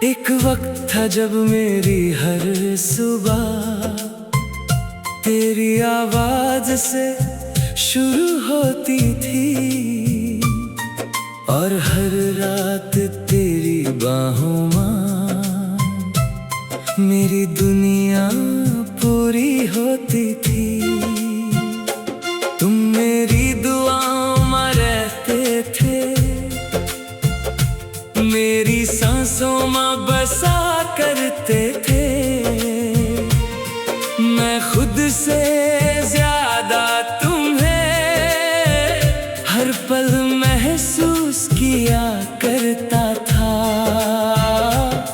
एक वक्त था जब मेरी हर सुबह तेरी आवाज से शुरू होती थी और हर रात तेरी बाहों में मेरी दुनिया पूरी होती थी। तुम मेरी दुआओं में रहते थे, मेरी सांसों में बसा करते थे। मैं खुद से ज्यादा तुम्हें हर पल महसूस किया करता था।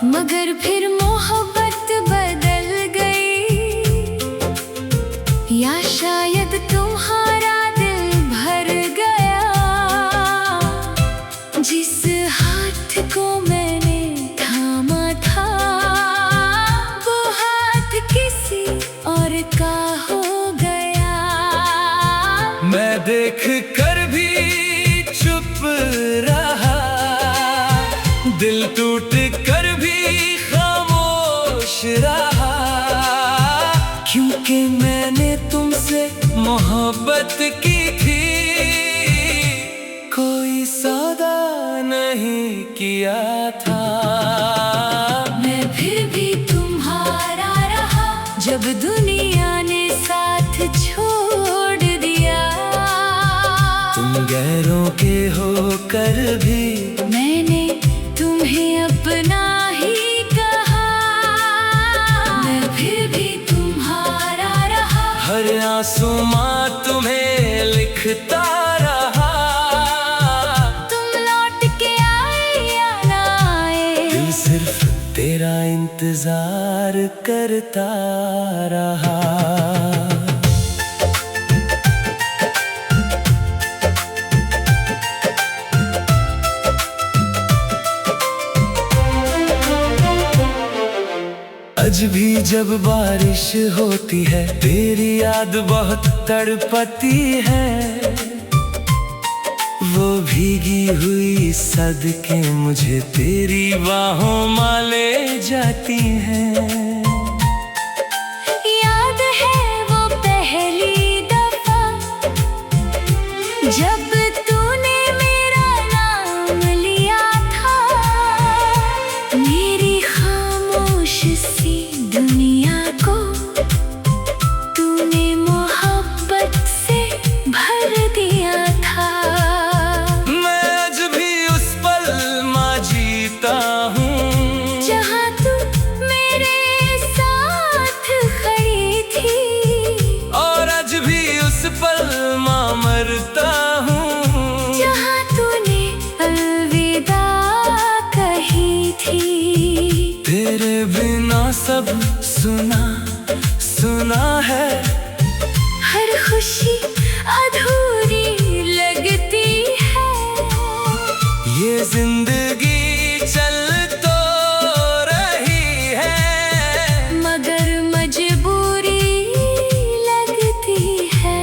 मगर फिर मोहब्बत बदल गई, या शायद तुम्हारा दिल भर गया। जिस हाथ को मैंने थामा था, वो हाथ किसी और का हो गया। मैं देख कर भी चुप रहा, दिल टूट कर भी खामोश रहा, क्योंकि मैंने तुमसे मोहब्बत की थी। कोई सौदा नहीं किया था। मैं फिर भी तुम्हारा रहा, जब दुनिया ने साथ छोड़ दिया। तुम गैरों के होकर भी मैंने तुम्हें अपना ही कहा। मैं फिर भी तुम्हारा रहा, हर आंसू माँ तुम्हें लिखता रहा। तुम लौट के आए या ना आए, दिल सिर्फ तेरा इंतजार करता रहा। आज भी जब बारिश होती है, तेरी याद बहुत तड़पती है। वो भीगी हुई सदके मुझे तेरी बाहों में ले जाती हैं। याद है वो पहली दफा जब तूने मेरा नाम लिया था। मेरी खामोश सी दुनिया को तूने मोहब्बत से भर दिया था। मैं आज भी उस पल में जीता हूँ, जहाँ तू मेरे साथ खड़ी थी, और आज भी उस पल में मरता हूँ, जहाँ तूने अलविदा कही थी। तेरे बिना सब सुना सुना है। हर खुशी अधूरी लगती है। ये जिंदगी चल तो रही है, मगर मजबूरी लगती है।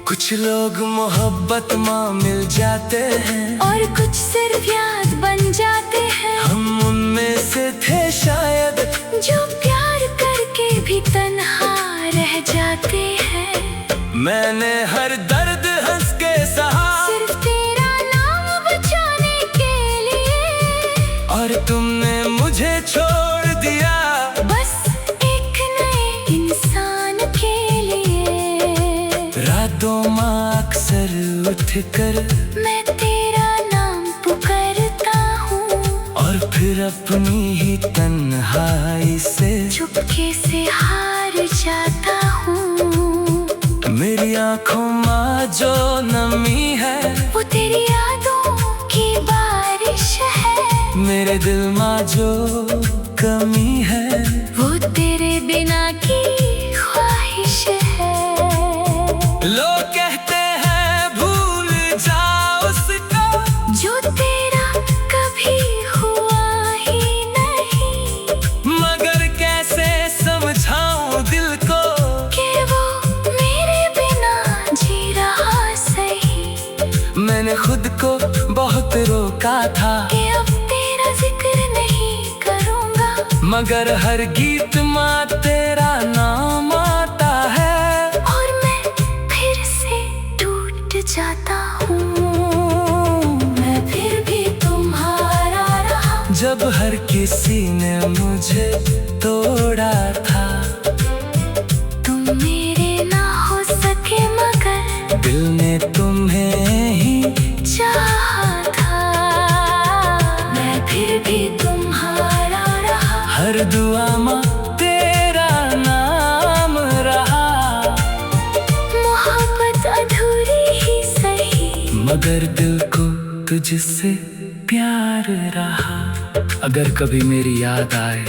कुछ लोग मोहब्बत में मिल जाते हैं, और कुछ सिर्फ याद बन जाते हैं। हम उनमें से थे शायद, जो प्यार करके भी तन्हा रह जाते हैं। मैंने हर दर्द हंस के सहा, सिर्फ तेरा नाम बचाने के लिए। और तुमने मुझे छोड़ दिया, बस एक नए इंसान के लिए। रातों में अक्सर उठकर मैं तेरा नाम पुकारता हूँ, और फिर अपनी ही तन्हाई से चुपके से हार जाता हूँ। मेरी आंखों में जो नमी है, वो तेरी यादों की बारिश है। मेरे दिल में जो कमी है, वो तेरे बिना की ख्वाहिश है। लोग कहते हैं भूल जाओ उसको, जो तेरा कभी हुआ ही नहीं। मगर कैसे समझाऊं दिल को कि वो मेरे बिना जी रहा सही। मैंने खुद को बहुत रोका था कि अब तेरा जिक्र नहीं मगर हर गीत माँ तेरा नाम आता है, और मैं फिर से टूट जाता हूँ। मैं फिर भी तुम्हारा रहा। जब हर किसी ने मुझे तोड़ा था, तुम मेरे ना हो सके मगर दिल ने तुम्हें ही चाहा था। मैं फिर भी तुम्हारा रहा। हर दुआ माँ तेरा नाम रहा। मोहब्बत अधूरी ही सही, मगर दिल को तुझसे प्यार रहा। अगर कभी मेरी याद आए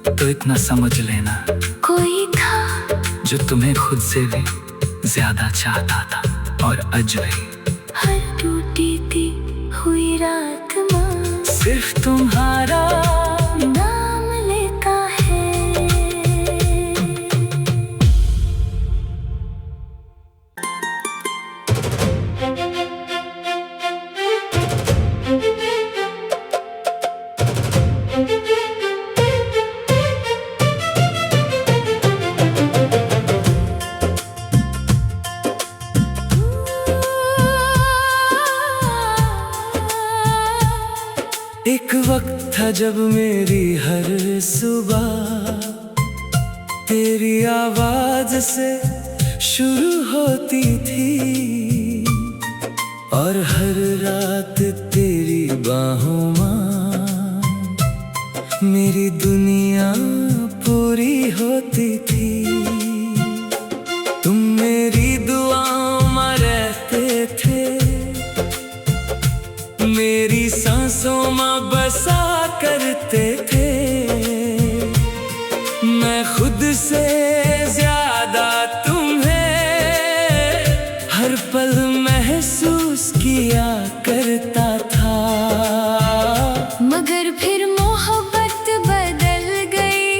तो इतना समझ लेना, कोई था जो तुम्हें खुद से भी ज्यादा चाहता था। और आज भी हर टूटी थी हुई रात माँ सिर्फ तुम्हारा नाम लेता है। एक वक्त था जब मेरी हर सुबह तेरी आवाज से शुरू होती थी, और हर रात तेरी बाहों में मेरी दुनिया पूरी होती थी। तुम मेरी दुआओं में रहते थे, मेरी सांसों में बसा करते थे। मैं खुद से ज्यादा तुम्हें हर पल महसूस किया करता था। मगर फिर मोहब्बत बदल गई,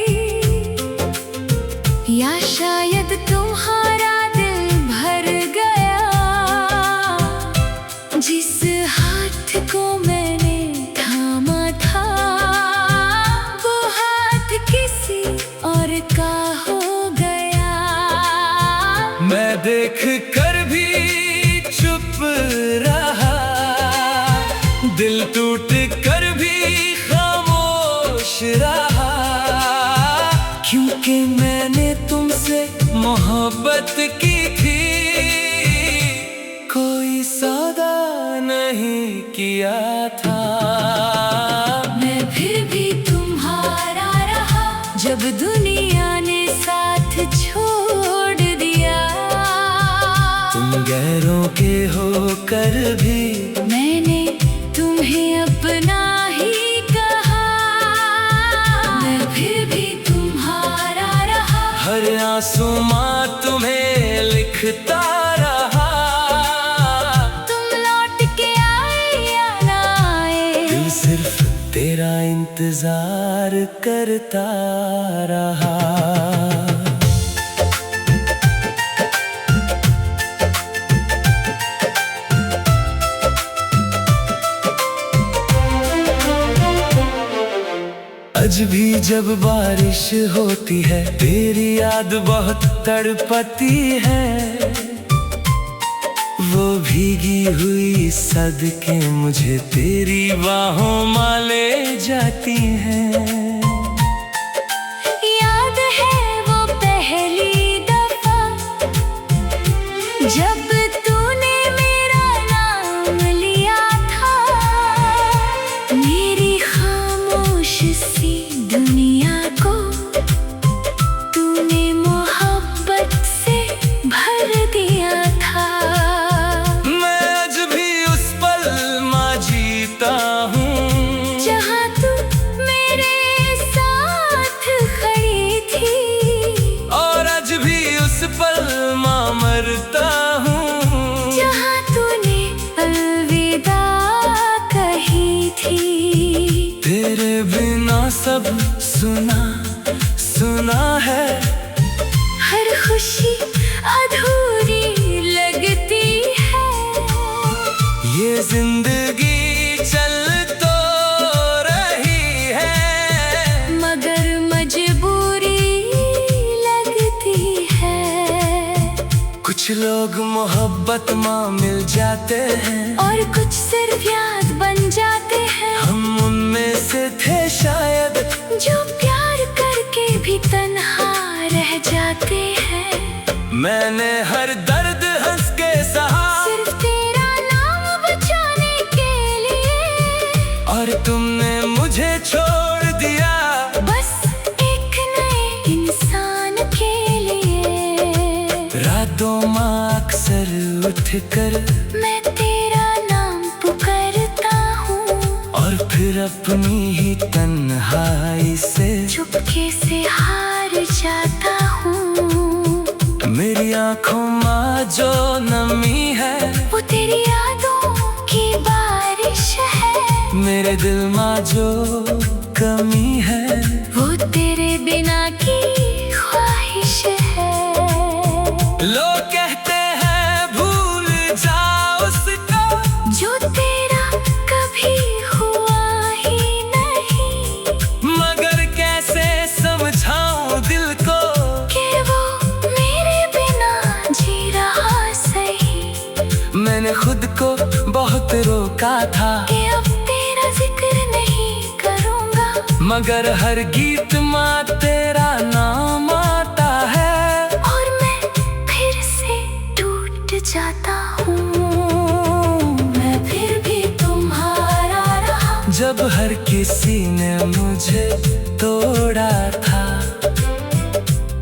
या शायद तुम्हारा दिल भर गया। जिस हाथ को मैंने थामा था, वो हाथ किसी और का हो गया। मैं देख कर भी चुप रहा, दिल टूट कर भी खामोश रहा, क्योंकि मैंने तुमसे मोहब्बत की थी। कोई सौदा नहीं किया था। मैं फिर भी तुम्हारा रहा। जब दुनिया ने साथ छोड़ दिया, तुम गैरों के होकर भी मैंने तुम्हें अपना ही कहा। मैं फिर भी तुम्हारा रहा। हर आंसू माँ तुम्हें लिखता रहा। तुम लौट के आए या ना आए, दिल सिर्फ तेरा इंतजार करता रहा। आज भी जब बारिश होती है, तेरी याद बहुत तड़पती है। वो भीगी हुई सदके मुझे तेरी बाहों में ले जाती हैं। याद है वो पहली दफा जब तूने मेरा नाम लिया था। मेरी खामोश सी दुनिया को तूने मोहब्बत से भर दिया था। मैं आज भी उस पल में जीता हूँ, जहाँ तू मेरे साथ खड़ी थी, और आज भी उस पल में मरता हूँ, जहाँ तूने अलविदा कही थी। तेरे बिना सब सुना सुना है। हर खुशी अधूरी लगती है। ये जिंदगी चल तो रही है, मगर कुछ लोग मोहब्बत में मिल जाते हैं और कुछ सिर्फ याद बन जाते हैं। हम उनमें से थे शायद जो प्यार करके भी तन्हा रह जाते हैं। मैंने हर दर्द हंस के सहा सिर्फ तेरा नाम बचाने के लिए, और तुमने मुझे छोड़ दिया बस एक नए इंसान के लिए। रातों में अक्सर उठकर मैं तेरा नाम पुकारता हूँ और फिर अपनी ही तन्हाई से चुपके से हार जाता हूँ। मेरी आंखों में जो नमी है वो तेरी यादों की बारिश है। मेरे दिल में जो कमी है वो तेरे बिना की ख्वाहिश है। लोग कहते हैं भूल जाओ उसको जो तेरा कभी हुआ ही नहीं, मगर कैसे समझाऊं दिल को कि वो मेरे बिना जी रहा सही। मैंने खुद को बहुत रोका था कि अब तेरा जिक्र नहीं करूँगा, मगर हर गीत में तेरा नाम आता है और मैं फिर से टूट जाता हूँ। मैं फिर भी तुम्हारा रहा जब हर किसी ने मुझे तोड़ा था।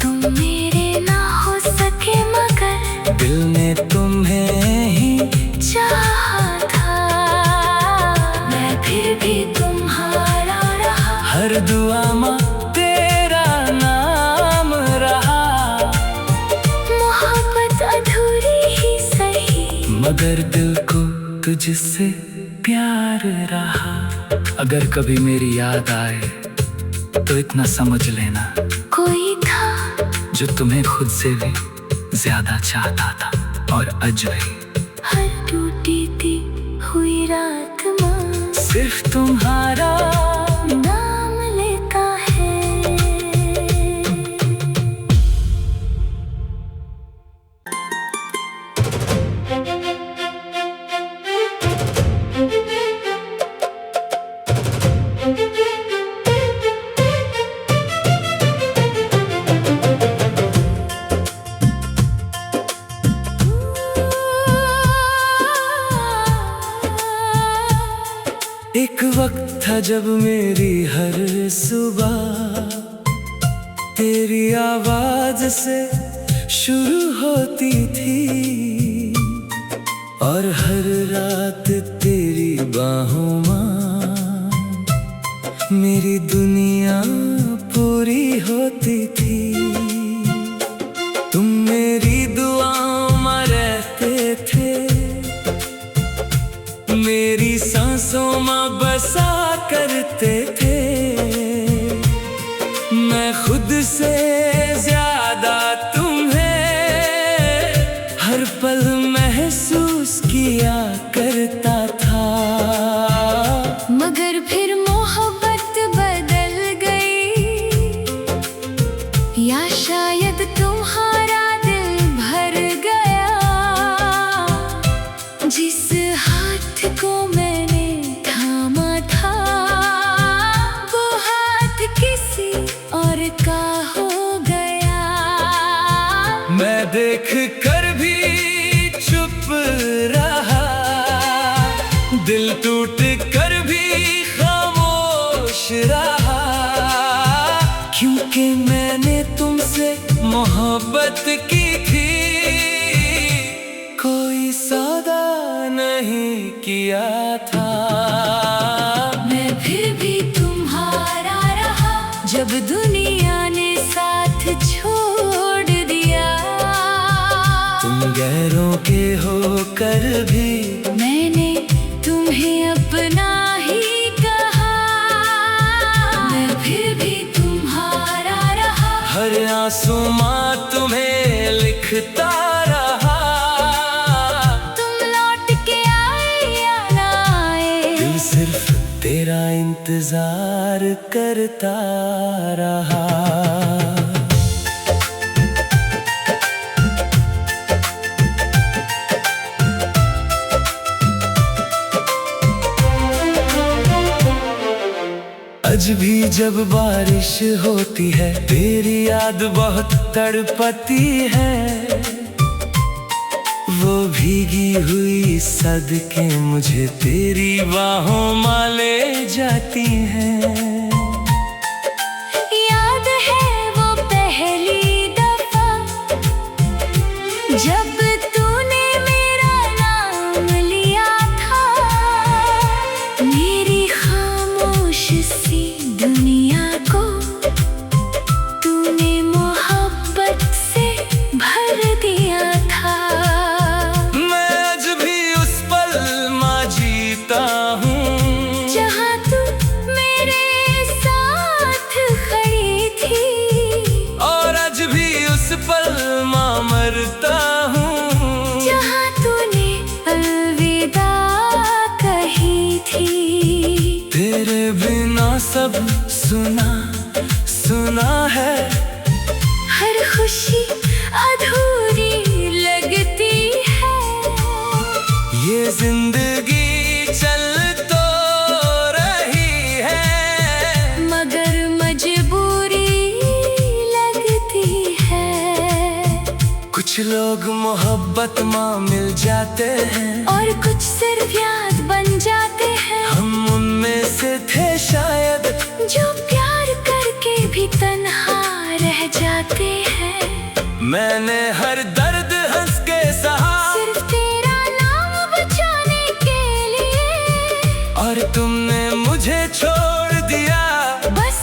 तुम मेरे ना हो सके मगर दिल ने तुम्हें ही चाहा था। मैं फिर भी तुम्हारा रहा हर दुआ में तेरा नाम रहा। मोहब्बत अधूरी ही सही, मगर दिल को तुझसे प्यार रहा। अगर कभी मेरी याद आए तो इतना समझ लेना कोई था जो तुम्हें खुद से भी ज्यादा चाहता था। और आज भी हर टूटी थी हुई रात में सिर्फ तुम्हारा नाम लेता है। एक वक्त था जब मेरी हर सुबह तेरी आवाज से शुरू होती थी, और हर रात तेरी बाहों में मेरी दुनिया पूरी होती थी। तुम मेरी दुआओं में रहते थे, मेरी सांसों में बसा करते थे। मैं खुद से ज्यादा तुम्हें हर पल महसूस किया करता था। मगर फिर मोहब्बत बदल गई, या शायद तुम्हारा दिल भर गया। जिस हाथ को मैंने थामा था वो हाथ किसी और का हो गया। मैं देख कर भी चुप रहा, दिल टूट कर भी खामोश रहा, क्योंकि मैंने तुमसे मोहब्बत की थी। कोई सौदा नहीं किया था। मैं फिर भी तुम्हारा रहा जब दुनिया ने साथ छोड़ दिया। तुम गैरों के होकर भी मैंने तुम्हें अपना ही कहा। मैं फिर भी तुम्हारा रहा, हर आंसू में तुम्हें लिखता रहा। तुम लौट के आए या ना आए, दिल सिर्फ तेरा इंतजार करता रहा। आज भी जब बारिश होती है तेरी याद बहुत तड़पती है। वो भीगी हुई सदके मुझे तेरी बाहों में ले जाती हैं। याद है वो पहली दफा जब तूने मेरा नाम लिया था। मेरी खामोश सी दुनिया को तूने मोहब्बत से भर दिया था। मैं आज भी उस पल में जीता हूँ जहाँ तू मेरे साथ खड़ी थी, और आज भी उस पल में मरता हूँ जहाँ तूने अलविदा कही थी। तेरे बिना सब सुना सुना है। हर खुशी अधूरी लगती है। ये जिंदगी चल तो रही है मगर मजबूरी लगती है। कुछ लोग मोहब्बत में मिल जाते हैं और कुछ सिर्फ याद बन जाते हैं। हम उनमें से थे शायद जो प्यार करके भी तन्हा रह जाते हैं। मैंने हर दर्द हंस के सहा सिर्फ तेरा नाम बचाने के लिए, और तुमने मुझे छोड़ दिया बस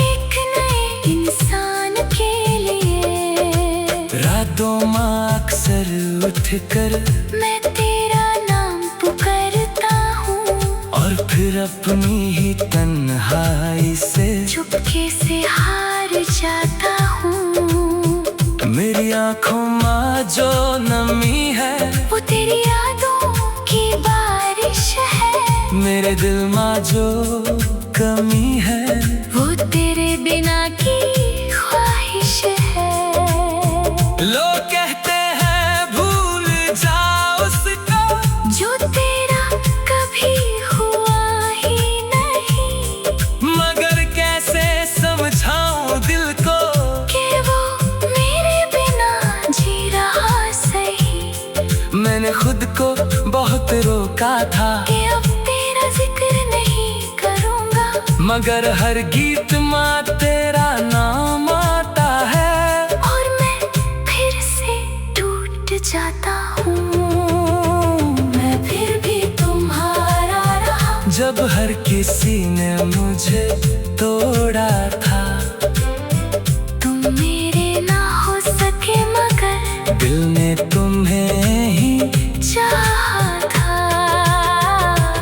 एक नए इंसान के लिए। रातों में अक्सर उठकर मैं तेरा नाम पुकारता हूँ, और फिर अपनी ही तन्हाई से चुपके से हार जाता हूँ। मेरी आंखों में जो नमी है वो तेरी यादों की बारिश है। मेरे दिल में जो कमी है वो तेरे बिना की ख्वाहिश है। लोग कहते हैं भूल जाओ उसको जो तेरा कभी हुआ ही नहीं, मगर कैसे समझाऊं दिल को कि वो मेरे बिना जी रहा सही। मैंने खुद को बहुत रोका था कि अब तेरा जिक्र नहीं करूँगा, मगर हर गीत में तेरा नाम आता है। और मैं फिर से टूट जाता हूँ। मैं फिर भी तुम्हारा रहा जब हर किसी ने मुझे तोड़ा था। तुम मेरे ना हो सके मगर दिल ने तुम्हें ही चाहा था।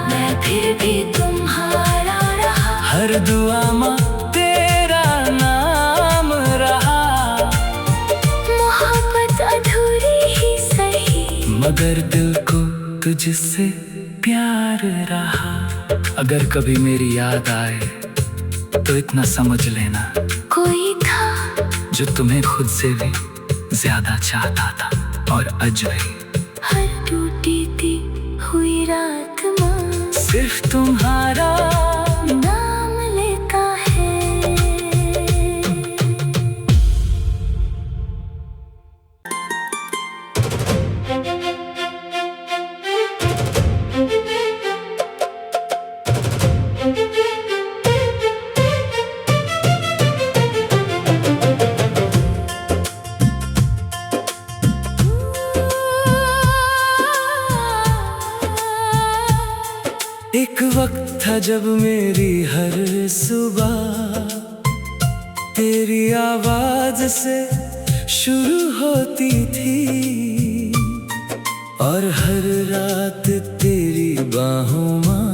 मैं फिर भी तुम्हारा रहा, हर दुआ में तेरा नाम रहा। मोहब्बत अधूरी ही सही मगर दिल को तुझसे प्यार रहा। अगर कभी मेरी याद आए तो इतना समझ लेना कोई था जो तुम्हें खुद से भी ज्यादा चाहता था। और आज भी हर टूटी थी हुई रात में सिर्फ तुम्हारा नाम लेता है। एक वक्त था जब मेरी हर सुबह तेरी आवाज से शुरू होती थी, और हर रात तेरी बाहों में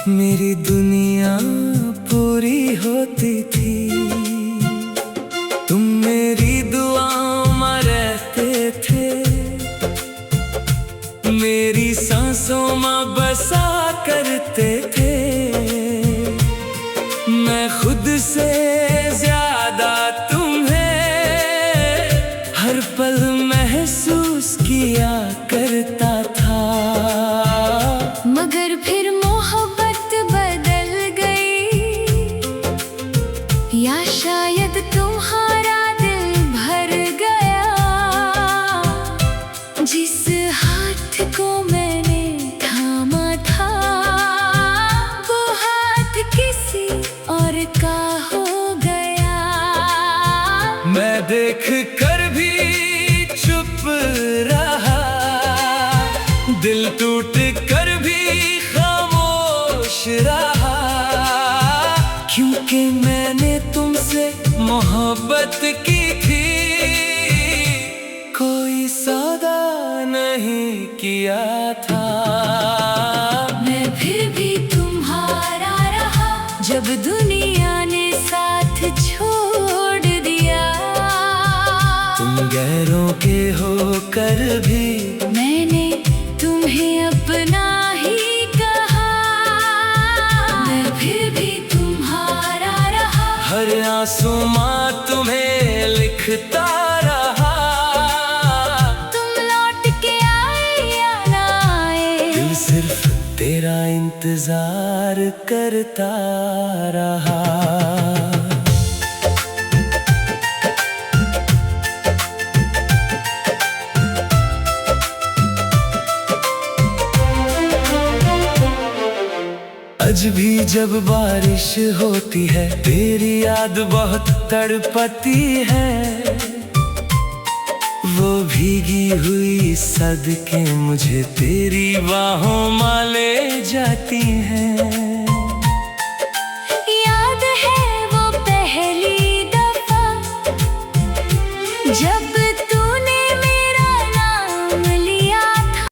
मेरी दुनिया पूरी होती थी। तुम मेरी दुआओं में रहते थे, मेरी सांसों में बसा करते थे। मैं खुद से ज्यादा तुम्हें हर पल महसूस किया करता था। मगर फिर मोहब्बत बदल गई। हाथ को मैंने थामा था, वो हाथ किसी और का हो गया। मैं देख कर भी चुप रहा, दिल टूट कर भी खामोश रहा, क्योंकि मैंने तुमसे मोहब्बत की थी, कोई सौदा नहीं किया था। मैं फिर भी तुम्हारा रहा, जब दुनिया ने साथ छोड़ दिया। तुम गैरों के होकर भी मैंने तुम्हें अपना ही कहा, मैं फिर भी तुम्हारा रहा। हर आंसू माँ तुम्हें लिखता रहा, तुम लौट के आए या ना आए, दिल सिर्फ तेरा इंतजार करता रहा। आज भी जब बारिश होती है, तेरी याद बहुत तड़पती है, वो भीगी हुई सदके मुझे तेरी बाहों में ले जाती हैं।